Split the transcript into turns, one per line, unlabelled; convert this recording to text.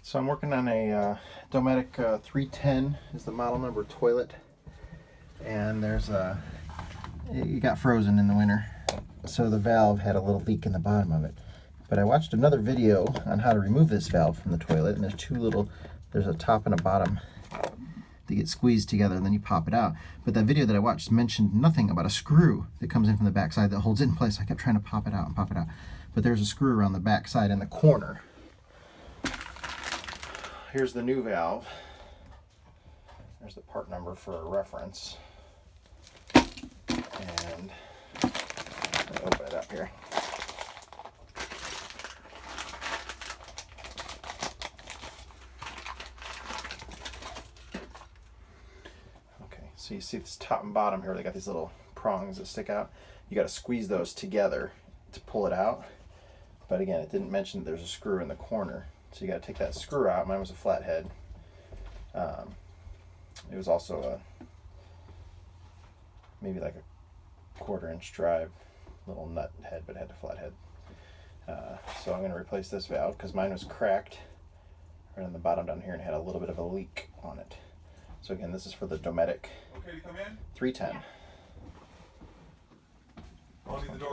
So I'm working on a Dometic 310 is the model number toilet, and there's it got frozen in the winter, so the valve had a little leak in the bottom of it. But I watched another video on how to remove this valve from the toilet, and there's a top and a bottom. They get squeezed together and then you pop it out. But that video that I watched mentioned nothing about a screw that comes in from the back side that holds it in place. I kept trying to pop it out and pop it out. But there's a screw around the back side in the corner. Here's the new valve. There's the part number for reference. And I'll open it up here. So you see this top and bottom here, they got these little prongs that stick out. You got to squeeze those together to pull it out. But again, it didn't mention that there's a screw in the corner. So you got to take that screw out. Mine was a flathead. It was also maybe like a 1/4-inch drive, little nut head, but it had a flathead. So I'm going to replace this valve because mine was cracked right on the bottom down here and had a little bit of a leak on it. So again, this is for the Dometic 310.
I'll leave the door